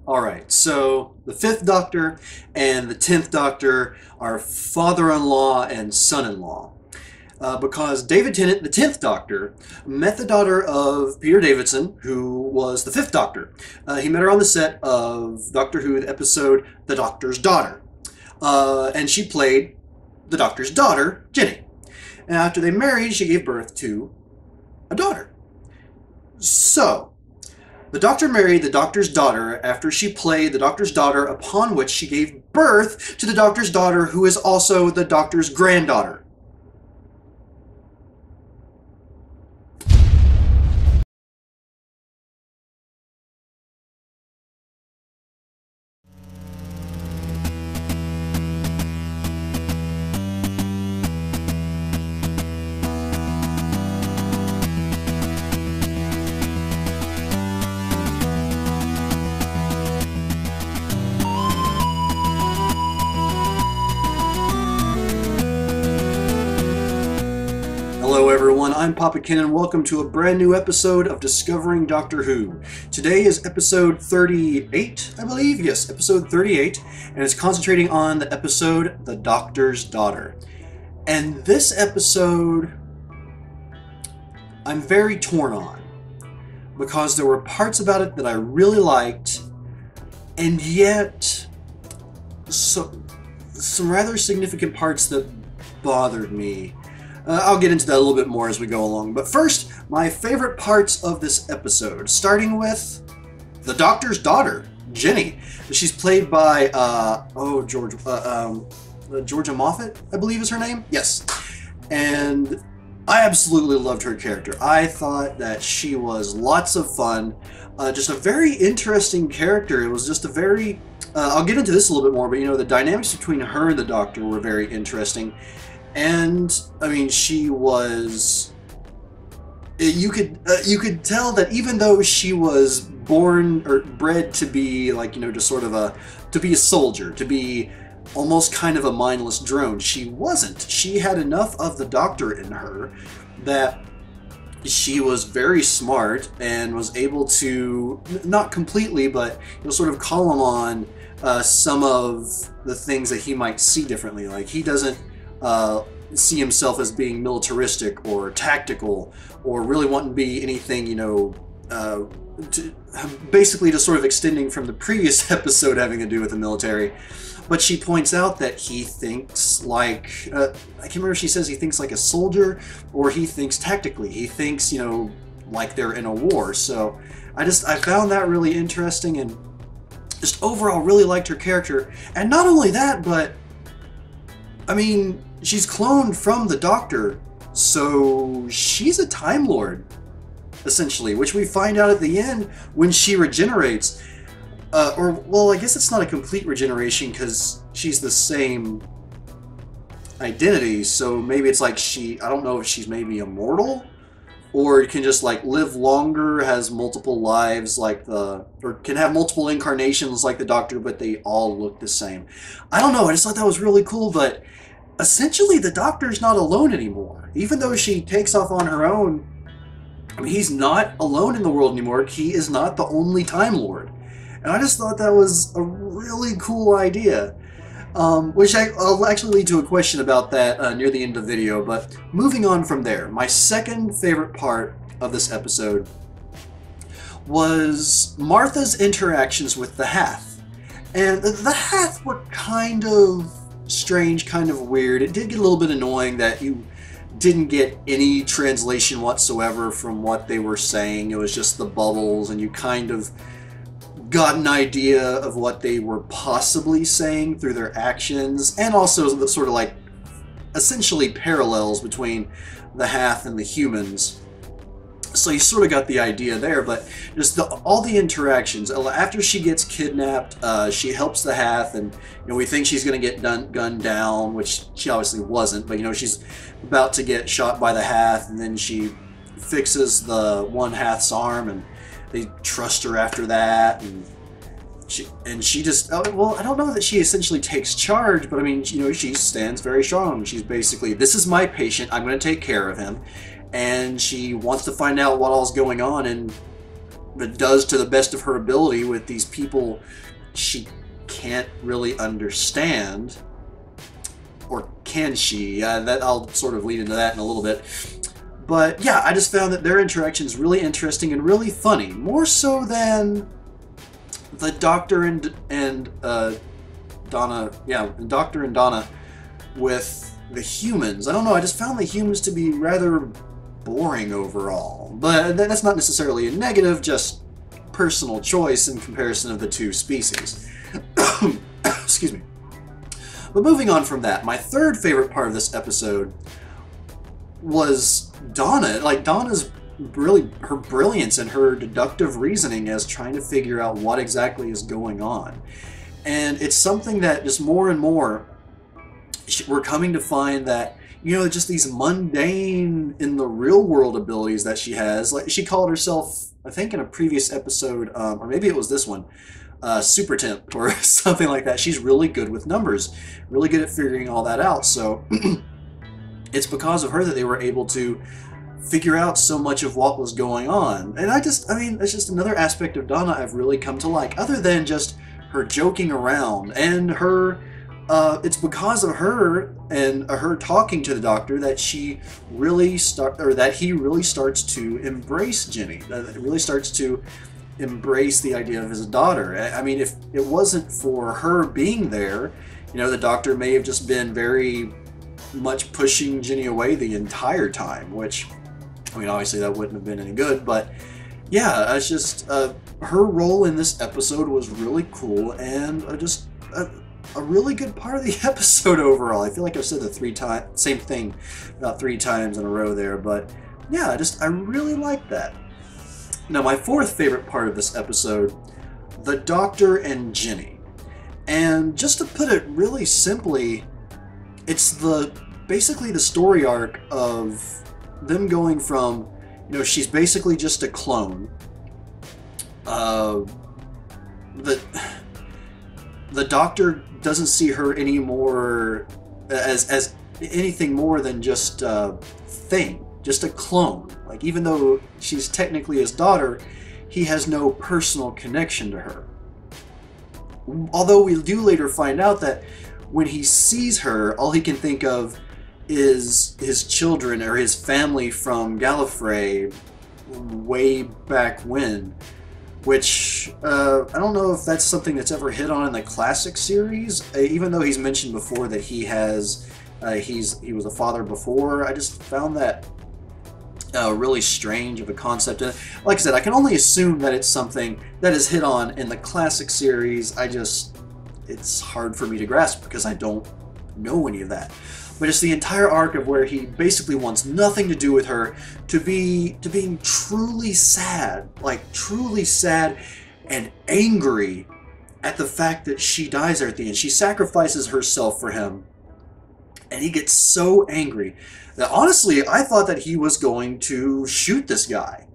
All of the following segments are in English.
Alright, so the 5th Doctor and the 10th Doctor are father-in-law and son-in-law. Because David Tennant, the 10th Doctor, met the daughter of Peter Davison, who was the 5th Doctor. He met her on the set of Doctor Who, the episode The Doctor's Daughter. And she played the Doctor's daughter, Jenny. And after they married, she gave birth to a daughter. So, the Doctor married the Doctor's daughter after she played the Doctor's daughter, upon which she gave birth to the Doctor's daughter, who is also the Doctor's granddaughter. Hello everyone, I'm Papa Kenn and welcome to a brand new episode of Discovering Doctor Who. Today is episode 38, I believe? Yes, episode 38, and it's concentrating on the episode The Doctor's Daughter. And this episode, I'm very torn on, because there were parts about it that I really liked, and yet some rather significant parts that bothered me. I'll get into that a little bit more as we go along. But first, my favorite parts of this episode, starting with the Doctor's daughter, Jenny. She's played by, Georgia Moffett, I believe is her name? Yes. And I absolutely loved her character. I thought that she was lots of fun. Just a very interesting character. It was just a very... I'll get into this a little bit more, but you know, the dynamics between her and the Doctor were very interesting. And I mean, she was. You could tell that even though she was born or bred to be like, you know, just sort of to be a soldier, to be almost kind of a mindless drone, she wasn't. She had enough of the Doctor in her that she was very smart and was able to, not completely, but you know, sort of call him on some of the things that he might see differently. Like he doesn't see himself as being militaristic or tactical or really wanting to be anything, you know, basically just sort of extending from the previous episode having to do with the military. But she points out that he thinks like, I can't remember if she says he thinks like a soldier or he thinks tactically. He thinks, you know, like they're in a war. So I found that really interesting and just overall really liked her character. And not only that, but I mean, she's cloned from the Doctor, so she's a Time Lord, essentially, which we find out at the end when she regenerates. Well, I guess it's not a complete regeneration because she's the same identity, so maybe it's like I don't know if she's maybe immortal, or can just like live longer, has multiple lives like or can have multiple incarnations like the Doctor, but they all look the same. I don't know, I just thought that was really cool, but essentially the Doctor's not alone anymore. Even though she takes off on her own, I mean, he's not alone in the world anymore. He is not the only Time Lord. And I just thought that was a really cool idea. Which I'll actually lead to a question about that near the end of the video. But moving on from there, my second favorite part of this episode was Martha's interactions with the Hath. And the Hath were kind of strange, kind of weird. It did get a little bit annoying that you didn't get any translation whatsoever from what they were saying. It was just the bubbles, and you kind of got an idea of what they were possibly saying through their actions, and also the sort of like essentially parallels between the Hath and the humans. So you sort of got the idea there, but just all the interactions. After she gets kidnapped, she helps the Hath, and you know, we think she's going to get gunned down, which she obviously wasn't, but you know, she's about to get shot by the Hath, and then she fixes the one Hath's arm, and they trust her after that, and she just, well, I don't know that she essentially takes charge, but I mean, you know, she stands very strong. She's basically, this is my patient, I'm going to take care of him. And she wants to find out what all's going on, and does to the best of her ability with these people she can't really understand. Or can she? That I'll sort of lead into that in a little bit. But yeah, I just found that their interaction is really interesting and really funny. More so than the Doctor and Donna. Yeah, the Doctor and Donna with the humans. I don't know, I just found the humans to be rather boring overall. But that's not necessarily a negative, just personal choice in comparison of the two species. Excuse me. But moving on from that, my third favorite part of this episode was Donna. Like, Donna's really, her brilliance and her deductive reasoning as trying to figure out what exactly is going on. And it's something that just more and more we're coming to find that, you know, just these mundane in the real world abilities that she has. Like, she called herself, I think in a previous episode, or maybe it was this one, super temp or something like that. She's really good with numbers, really good at figuring all that out. So it's because of her that they were able to figure out so much of what was going on. And I mean, it's just another aspect of Donna I've really come to like, other than just her joking around and her, it's because of her and her talking to the Doctor that he really starts to embrace Jenny. That really starts to embrace the idea of his daughter. I mean, if it wasn't for her being there, you know, the Doctor may have just been very much pushing Jenny away the entire time, which, I mean, obviously that wouldn't have been any good, but yeah, it's just, her role in this episode was really cool and just a really good part of the episode overall. I feel like I've said the same thing about 3 times in a row there, but yeah, I really like that. Now, my fourth favorite part of this episode, the Doctor and Jenny. And just to put it really simply, it's basically the story arc of them going from, you know, she's basically just a clone. The Doctor doesn't see her anymore as anything more than just a thing, just a clone. Like, even though she's technically his daughter, he has no personal connection to her. Although we do later find out that when he sees her, all he can think of is his children or his family from Gallifrey way back when. Which, I don't know if that's something that's ever hit on in the classic series, even though he's mentioned before that he was a father before. I just found that really strange of a concept. And like I said, I can only assume that it's something that is hit on in the classic series. It's hard for me to grasp because I don't know any of that. But it's the entire arc of where he basically wants nothing to do with her, to being truly sad, like truly sad and angry at the fact that she dies there at the end. She sacrifices herself for him, and he gets so angry that honestly, I thought that he was going to shoot this guy.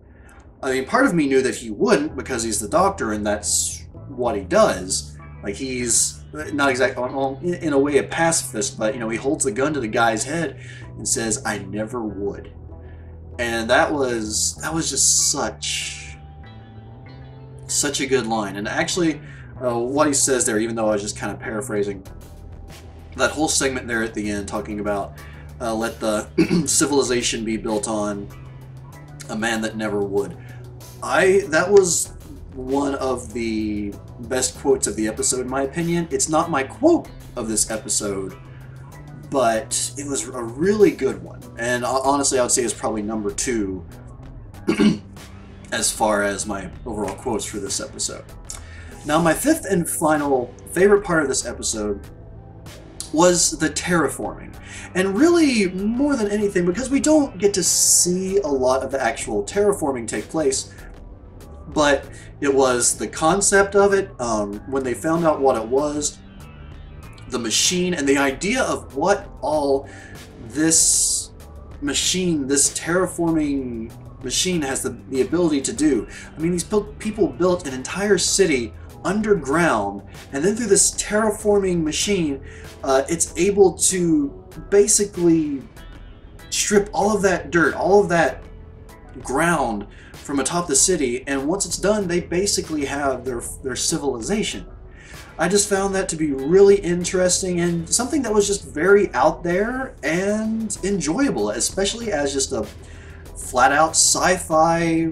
I mean, part of me knew that he wouldn't because he's the Doctor and that's what he does. Like, he's not exactly, well, in a way, a pacifist, but, you know, he holds the gun to the guy's head and says, "I never would." And that was just such a good line. And actually, what he says there, even though I was just kind of paraphrasing, that whole segment there at the end talking about let the civilization be built on a man that never would. That was one of the best quotes of the episode, in my opinion. It's not my quote of this episode, but it was a really good one. And honestly, I would say it's probably number 2 as far as my overall quotes for this episode. Now, my fifth and final favorite part of this episode was the terraforming. And really, more than anything, because we don't get to see a lot of the actual terraforming take place, but it was the concept of it, when they found out what it was, the machine, and the idea of what all this machine, this terraforming machine has the ability to do. I mean, these people built an entire city underground, and then through this terraforming machine, it's able to basically strip all of that dirt, all of that ground from atop the city, and once it's done, they basically have their civilization. I just found that to be really interesting and something that was just very out there and enjoyable, especially as just a flat-out sci-fi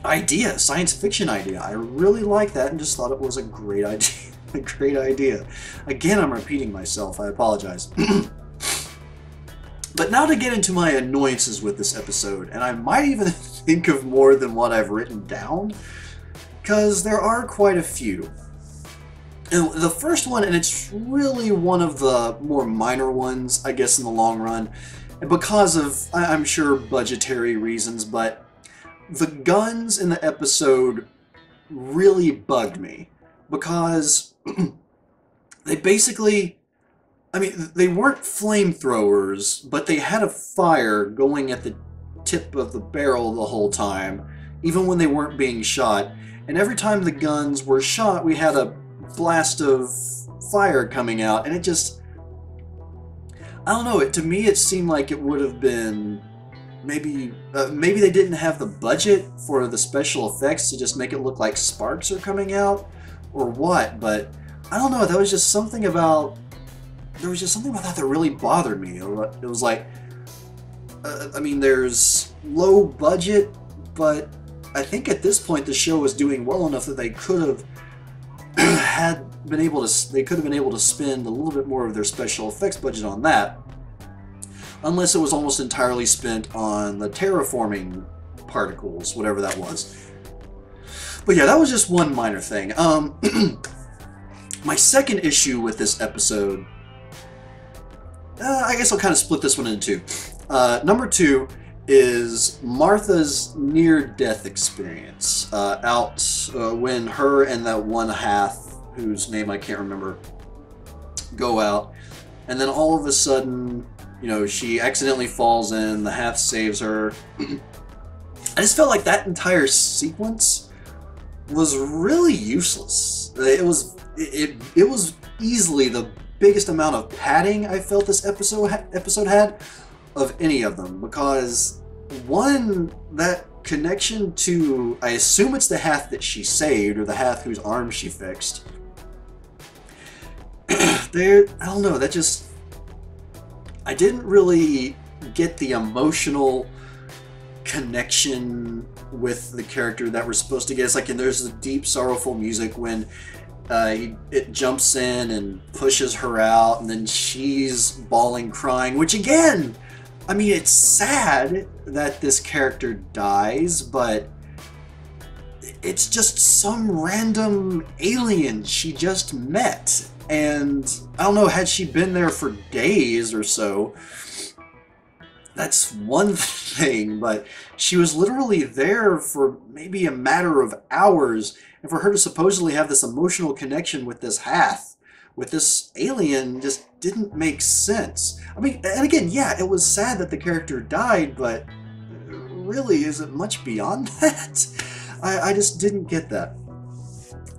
idea, science fiction idea. I really liked that and just thought it was a great idea. A great idea. Again, I'm repeating myself. I apologize. But now to get into my annoyances with this episode, and I might even think of more than what I've written down, because there are quite a few. And the first one, and it's really one of the more minor ones, I guess, in the long run, because of, I'm sure, budgetary reasons, but the guns in the episode really bugged me, because they basically, I mean, they weren't flamethrowers, but they had a fire going at the tip of the barrel the whole time, even when they weren't being shot. And every time the guns were shot, we had a blast of fire coming out, and it just, I don't know, to me it seemed like it would have been, maybe they didn't have the budget for the special effects to just make it look like sparks are coming out, or what, but I don't know, there was just something about that really bothered me. It was like, I mean, there's low budget, but I think at this point the show was doing well enough that they could have been able to spend a little bit more of their special effects budget on that, unless it was almost entirely spent on the terraforming particles, whatever that was. But yeah, that was just one minor thing. My second issue with this episode, I guess I'll kind of split this one into two. Number 2 is Martha's near-death experience when her and that one Hath, whose name I can't remember, go out, and then all of a sudden, you know, she accidentally falls in, the Hath saves her. I just felt like that entire sequence was really useless. It was easily the biggest amount of padding I felt this episode had of any of them, because one, that connection to, I assume it's the Hath that she saved, or the Hath whose arm she fixed. I don't know, that just, I didn't really get the emotional connection with the character that we're supposed to get. It's like, and there's the deep, sorrowful music when it jumps in and pushes her out, and then she's bawling, crying, which again, I mean, it's sad that this character dies, but it's just some random alien she just met. And I don't know, had she been there for days or so, that's one thing, but she was literally there for maybe a matter of hours, and for her to supposedly have this emotional connection with this Hath, with this alien, just didn't make sense. I mean, and again, yeah, it was sad that the character died, but really, is it much beyond that? I just didn't get that.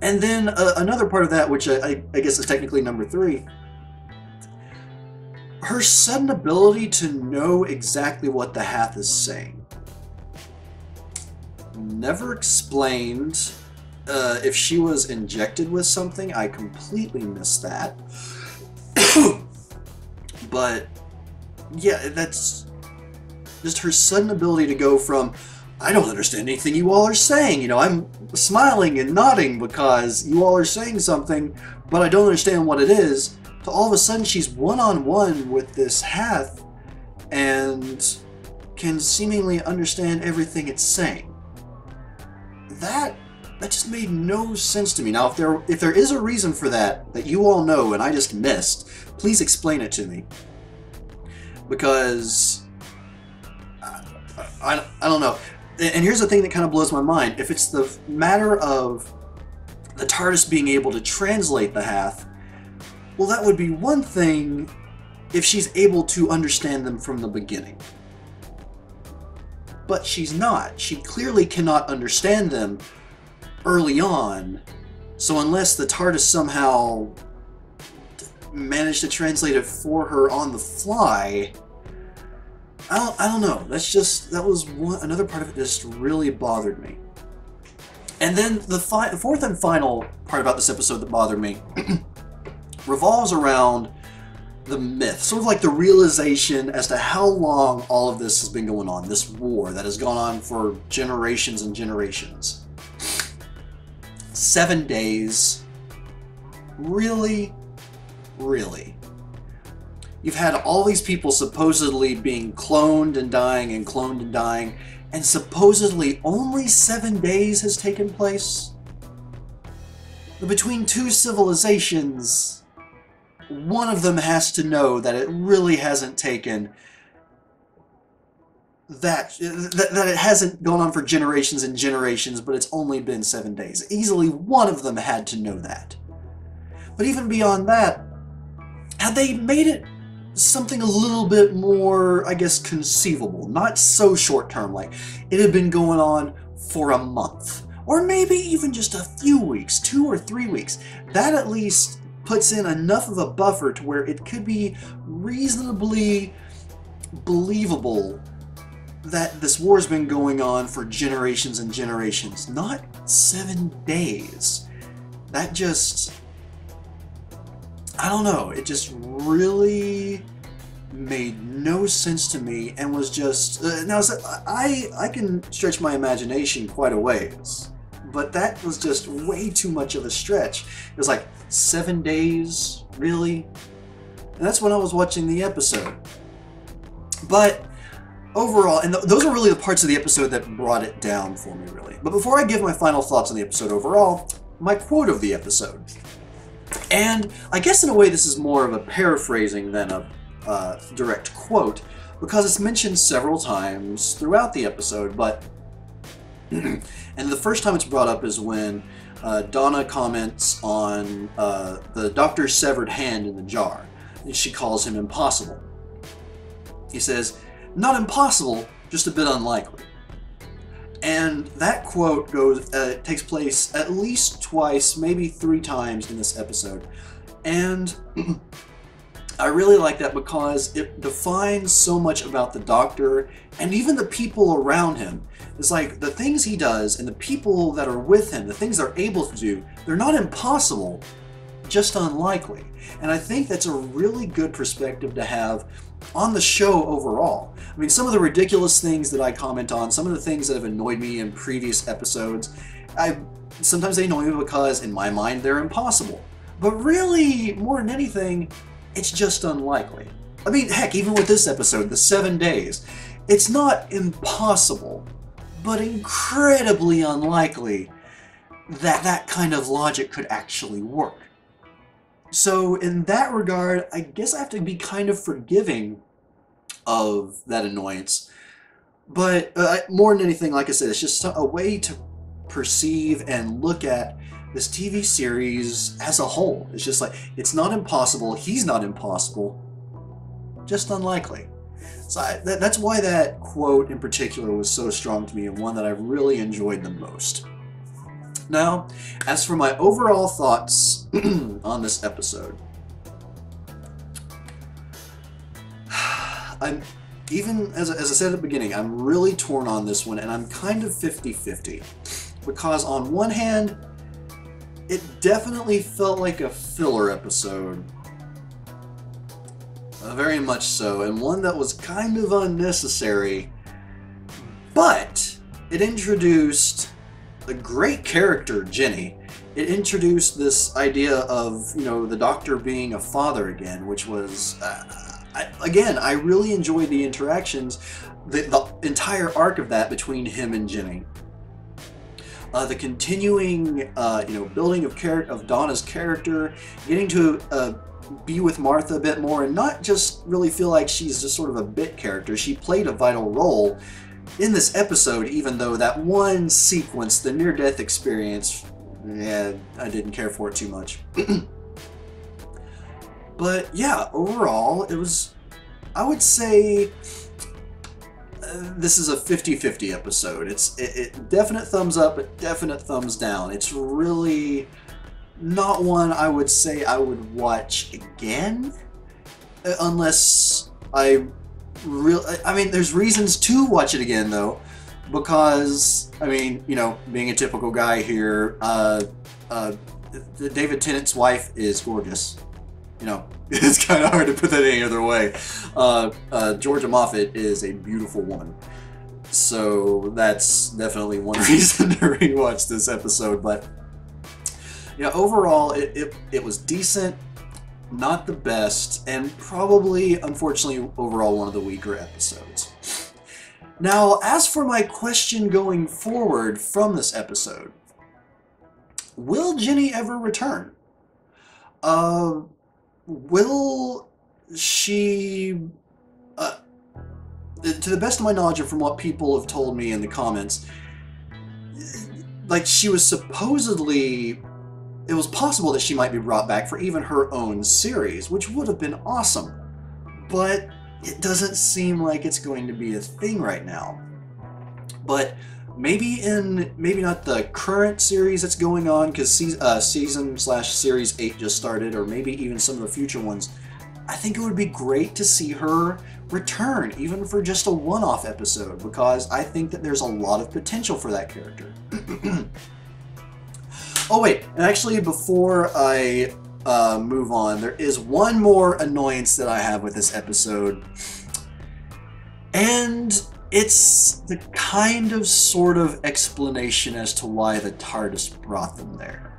And then another part of that, which I guess is technically number 3, her sudden ability to know exactly what the Hath is saying. Never explained. If she was injected with something, I completely missed that. But yeah, that's just her sudden ability to go from, I don't understand anything you all are saying, you know, I'm smiling and nodding because you all are saying something, but I don't understand what it is, to all of a sudden she's one-on-one with this Hath and can seemingly understand everything it's saying. That just made no sense to me. Now, if there is a reason for that you all know and I just missed, please explain it to me. Because I don't know. And here's the thing that kind of blows my mind. If it's the matter of the TARDIS being able to translate the Hath, well, that would be one thing if she's able to understand them from the beginning. But she's not. She clearly cannot understand them early on. So unless the TARDIS somehow managed to translate it for her on the fly, I don't know. That was another part of it that just really bothered me. And then the fourth and final part about this episode that bothered me revolves around the myth, sort of like the realization as to how long all of this has been going on, this war that has gone on for generations and generations. 7 days. Really? Really? You've had all these people supposedly being cloned and dying and cloned and dying, and supposedly only 7 days has taken place? But between two civilizations, one of them has to know that it really hasn't taken that it hasn't gone on for generations and generations, but it's only been 7 days. Easily one of them had to know that. But even beyond that, had they made it something a little bit more, I guess, conceivable, not so short-term, like it had been going on for a month, or maybe even just a few weeks, 2 or 3 weeks, that at least puts in enough of a buffer to where it could be reasonably believable that this war's been going on for generations and generations, not 7 days. That just, I don't know, it just really made no sense to me and was just, now I can stretch my imagination quite a ways, but that was just way too much of a stretch. It was like, 7 days? Really? And that's when I was watching the episode. But overall, and those are really the parts of the episode that brought it down for me, really. But before I give my final thoughts on the episode overall, my quote of the episode. And I guess in a way this is more of a paraphrasing than a direct quote, because it's mentioned several times throughout the episode, but and the first time it's brought up is when Donna comments on the doctor's severed hand in the jar, and she calls him impossible. He says, "Not impossible, just a bit unlikely." And that quote takes place at least twice, maybe 3 times in this episode. And I really like that because it defines so much about the Doctor and even the people around him. It's like the things he does and the people that are with him, the things they're able to do, they're not impossible, just unlikely. And I think that's a really good perspective to have on the show overall. I mean, some of the ridiculous things that I comment on, some of the things that have annoyed me in previous episodes, sometimes they annoy me because in my mind they're impossible. But really, more than anything, it's just unlikely. I mean, heck, even with this episode, the 7 days, it's not impossible, but incredibly unlikely that that kind of logic could actually work. So in that regard, I guess I have to be kind of forgiving of that annoyance. But more than anything, like I said, it's just a way to perceive and look at this TV series as a whole. It's just like, it's not impossible, he's not impossible, just unlikely. So that's why that quote in particular was so strong to me and one that I really enjoyed the most. Now, as for my overall thoughts on this episode, even as I said at the beginning, I'm really torn on this one, and I'm kind of 50-50. Because on one hand, it definitely felt like a filler episode. Very much so, and one that was kind of unnecessary. But it introduced a great character, Jenny. It introduced this idea of, you know, the Doctor being a father again, which was, again, I really enjoyed the interactions, the entire arc of that between him and Jenny. The continuing, building of Donna's character, getting to be with Martha a bit more, and not just really feel like she's just sort of a bit character. She played a vital role in this episode, even though that one sequence, the near-death experience, yeah, I didn't care for it too much. But yeah, overall, it was, I would say, this is a 50-50 episode. It's definite thumbs up, but definite thumbs down. It's really not one I would say I would watch again, unless I real. I mean, there's reasons to watch it again though, because I mean, you know, being a typical guy here, David Tennant's wife is gorgeous. You know, it's kind of hard to put that any other way. Georgia Moffett is a beautiful woman. So that's definitely one reason to rewatch this episode. But you know, overall, it was decent, not the best, and probably, unfortunately, overall one of the weaker episodes. Now, as for my question going forward from this episode, will Jenny ever return? Will she... to the best of my knowledge and from what people have told me in the comments, like, she was supposedly... It was possible that she might be brought back for even her own series, which would have been awesome. But it doesn't seem like it's going to be a thing right now. But maybe not the current series that's going on, because season/series 8 just started, or maybe even some of the future ones. I think it would be great to see her return, even for just a one-off episode, because I think that there's a lot of potential for that character. Oh wait, and actually before I move on, there is one more annoyance that I have with this episode. And it's the kind of sort of explanation as to why the TARDIS brought them there.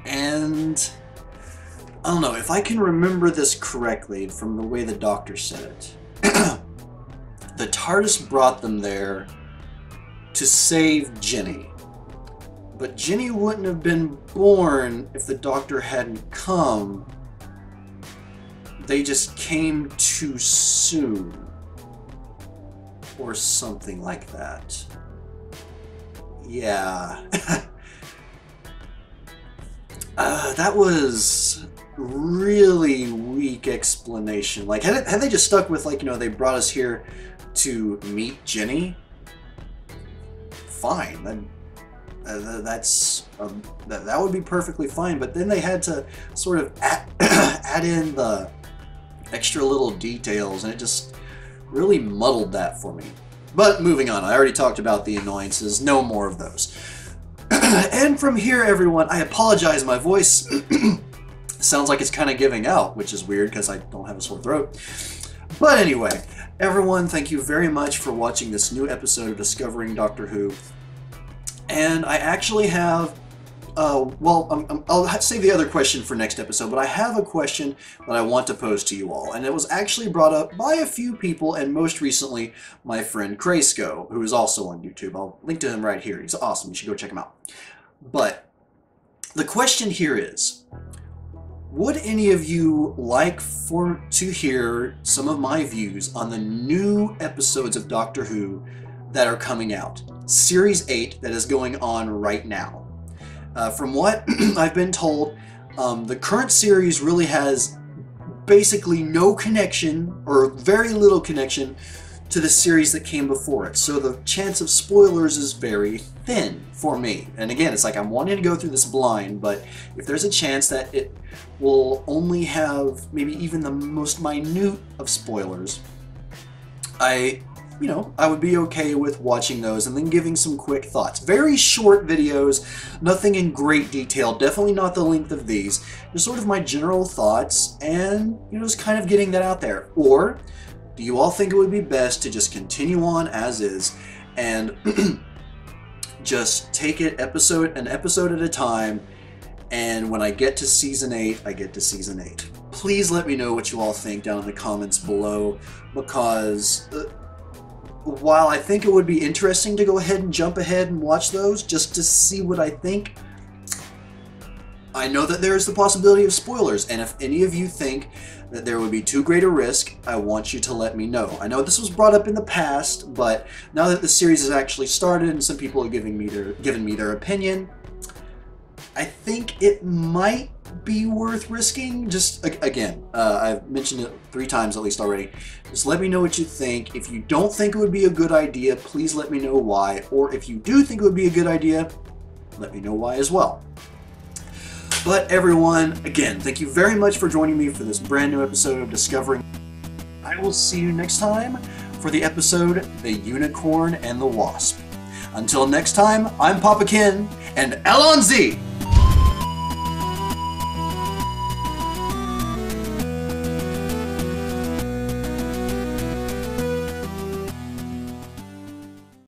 And I don't know, if I can remember this correctly from the way the Doctor said it, the TARDIS brought them there to save Jenny. But Jenny wouldn't have been born if the Doctor hadn't come. They just came too soon. Or something like that. Yeah. That was really weak explanation. Like, had they just stuck with, like, you know, they brought us here to meet Jenny, fine. Then that would be perfectly fine. But then they had to sort of add in the extra little details, and it just really muddled that for me. But moving on, I already talked about the annoyances. No more of those. And from here, everyone, I apologize. My voice sounds like it's kind of giving out, which is weird because I don't have a sore throat. But anyway, everyone, thank you very much for watching this new episode of Discovering Doctor Who. And I actually have, well, I'll save the other question for next episode, but I have a question that I want to pose to you all. And it was actually brought up by a few people, and most recently, my friend CraiSko, who is also on YouTube. I'll link to him right here. He's awesome. You should go check him out. But the question here is, would any of you like to hear some of my views on the new episodes of Doctor Who that are coming out? Series 8 that is going on right now. From what I've been told, the current series really has basically no connection, or very little connection, to the series that came before it. So the chance of spoilers is very thin for me. And again, it's like I'm wanting to go through this blind, but if there's a chance that it will only have maybe even the most minute of spoilers, I would be okay with watching those and then giving some quick thoughts. Very short videos, nothing in great detail, definitely not the length of these. Just sort of my general thoughts and, just kind of getting that out there. Or do you all think it would be best to just continue on as is and just take it an episode at a time, and when I get to Season 8, I get to Season 8. Please let me know what you all think down in the comments below, because while I think it would be interesting to go ahead and jump ahead and watch those just to see what I think, I know that there is the possibility of spoilers, and if any of you think that there would be too great a risk, I want you to let me know. I know this was brought up in the past, but now that the series has actually started and some people are given me their opinion, I think it might be worth risking. Just again, I've mentioned it 3 times at least already. Just let me know what you think. If you don't think it would be a good idea, please let me know why. Or if you do think it would be a good idea, let me know why as well. But everyone, again, thank you very much for joining me for this brand new episode of Discovering I will see you next time for the episode The Unicorn and the Wasp. Until next time, I'm Papa Ken, and Elonzi!